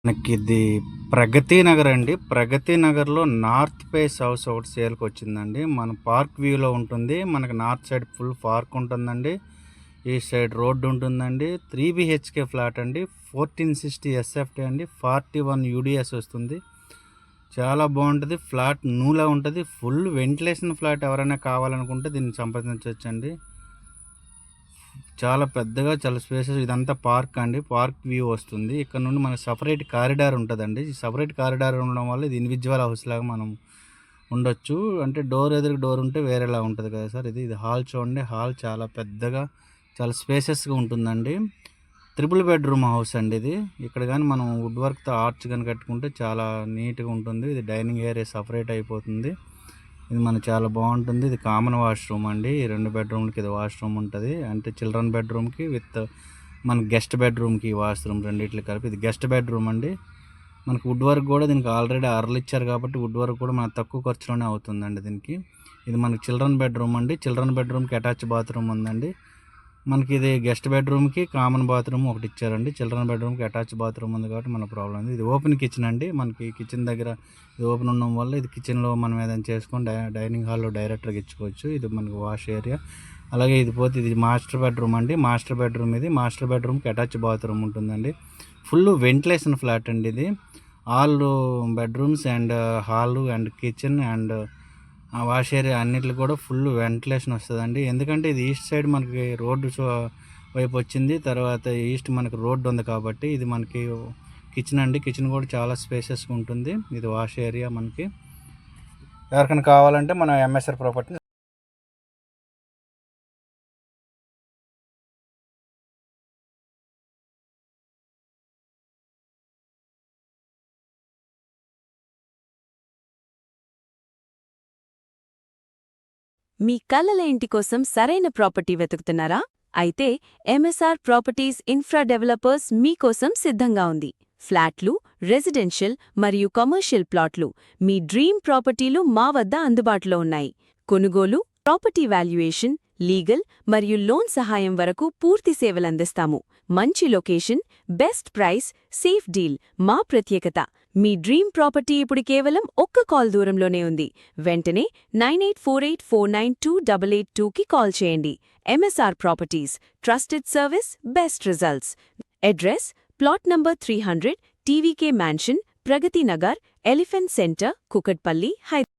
మనకిది ప్రగతి నగర్ అండి. ప్రగతి నగర్‌లో north face house ఒకటి సేల్‌కొచ్చిందండి. మన పార్క్ వ్యూలో ఉంటుంది. మనకి నార్త్ సైడ్ ఫుల్ పార్క్ ఉంటుందండి. ఈస్ట్ సైడ్ రోడ్డు ఉంటుందండి. 3 బీహెచ్‌కే ఫ్లాట్ అండి. 1460 ఎస్ఎఫ్టీ అండి. 41 యూడీఎస్ వస్తుంది. చాలా బాగుంటది. ఫ్లాట్ న్యూలా ఉంటది. ఫుల్ వెంటిలేషన్ ఫ్లాట్ ఎవరైనా కావాలనుకుంటే దీన్ని సంప్రదించొచ్చండి. చాలా పెద్దగా చాలా స్పేసెస్ ఇదంతా పార్క్ అండి. పార్క్ వ్యూ వస్తుంది. ఇక్కడ నుండి మనకు సెపరేట్ కారిడార్ ఉంటదండి. ఈ సెపరేట్ కారిడార్ ఉండడం వల్ల ఇది ఇండివిడ్యువల్ హౌస్ లాగా మనం ఉండొచ్చు. అంటే డోర్ ఎదురుగా డోర్ ఉంటే వేరేలా ఉంటది కదా సార్. ఇది హాల్ చూడండి. హాల్ చాలా పెద్దగా చాలా స్పేసెస్‌గా ఉంటుందండి. ట్రిపుల్ బెడ్‌రూమ్ హౌస్ అండి ఇది. ఇక్కడ గాని మనం వుడ్ వర్క్‌తో ఆర్చ్ గాని కట్టుకుంటే చాలా నీట్‌గా ఉంటుంది. ఇది డైనింగ్ ఏరియా సెపరేట్ అయిపోతుంది. ఇది మనకు చాలా బాగుంటుంది. ఇది కామన్ వాష్‌రూమ్ అండి. ఈ 2 బెడ్‌రూమ్‌లకి ఇది వాష్‌రూమ్ ఉంటది. అంటే చిల్డ్రన్ బెడ్‌రూమ్‌కి విత్ మన గెస్ట్ బెడ్‌రూమ్‌కి వాష్‌రూమ్ రెండిట్లకి కలిపి ఇది గెస్ట్ బెడ్‌రూమ్ అండి. మనకు వుడ్ వర్క్ కూడా దీనికి ఆల్రెడీ అరలిచ్చారు కాబట్టి వుడ్ వర్క్ కూడా మనకు తక్కువ ఖర్చులోనే అవుతుందండి దీనికి. ఇది మనకి చిల్డ్రన్ బెడ్‌రూమ్ అండి. చిల్డ్రన్ బెడ్‌రూమ్‌కి అటాచ్ బాత్రూమ్ ఉందండి. మనకి ఇది గెస్ట్ బెడ్‌రూమ్‌కి కామన్ బాత్రూమ్ ఒకటి ఇచ్చారండి. చిల్డ్రన్ బెడ్‌రూమ్‌కి అటాచ్ బాత్రూమ్ ఉంది కాబట్టి మన ప్రాబ్లమ్ లేదు. ఇది ఓపెన్ కిచెన్ అండి. మనకి కిచెన్ దగ్గర ఇది ఓపెన్ ఉండడం వల్ల ఇది కిచెన్‌లో మనం ఏదైనా చేసుకొని డైనింగ్ హాల్‌లో డైరెక్ట్‌గా ఇచ్చుకోవచ్చు. ఇది మనకి వాష్ ఏరియా. అలాగే ఇది పోతే ఇది మాస్టర్ బెడ్‌రూమ్ అండి. మాస్టర్ బెడ్‌రూమ్ ఇది. మాస్టర్ బెడ్‌రూమ్‌కి అటాచ్ బాత్రూమ్ ఉంటుందండి. ఫుల్ వెంటిలేషన్ ఫ్లాట్ అండి ఇది. All bedrooms and hall and kitchen and wash area అన్నిట్లో కూడా ఫుల్ వెంటిలేషన్ వస్తదండి. ఎందుకంటే ఇది ఈస్ట్ సైడ్ మనకి రోడ్డు వైపు వచ్చింది. తర్వాత ఈస్ట్ మనకి రోడ్డు ఉంది కాబట్టి ఇది మనకి కిచెన్ అండి. కిచెన్ కూడా చాలా స్పేసెస్‌గా ఉంటుంది. ఇది వాష్ ఏరియా మనకి. ఎవరికైనా కావాలంటే మన ఎంఎస్ఆర్ ప్రాపర్టీ మీ కలల ఇంటి కోసం సరైన ప్రాపర్టీ వెతుకుతున్నారా? అయితే ఎంఎస్ఆర్ ప్రాపర్టీస్ ఇన్ఫ్రా డెవలపర్స్ మీకోసం సిద్ధంగా ఉంది. ఫ్లాట్లు, రెసిడెన్షియల్ మరియు కమర్షియల్ ప్లాట్లు, మీ డ్రీమ్ ప్రాపర్టీలు మా వద్ద అందుబాటులో ఉన్నాయి. కొనుగోలు, ప్రాపర్టీ వాల్యుయేషన్, లీగల్ మరియు లోన్ సహాయం వరకు పూర్తి సేవలందిస్తాము. మంచి location, best price, safe deal మా ప్రత్యేకత. మీ డ్రీమ్ ప్రాపర్టీ ఇప్పుడు కేవలం ఒక్క కాల్ దూరంలోనే ఉంది. వెంటనే 9848492882కి కాల్ చేయండి. MSR properties, trusted service, best results. Address: plot number 300, TVK mansion, Pragathi Nagar, elephant centre, Kukatpally, Hyderabad.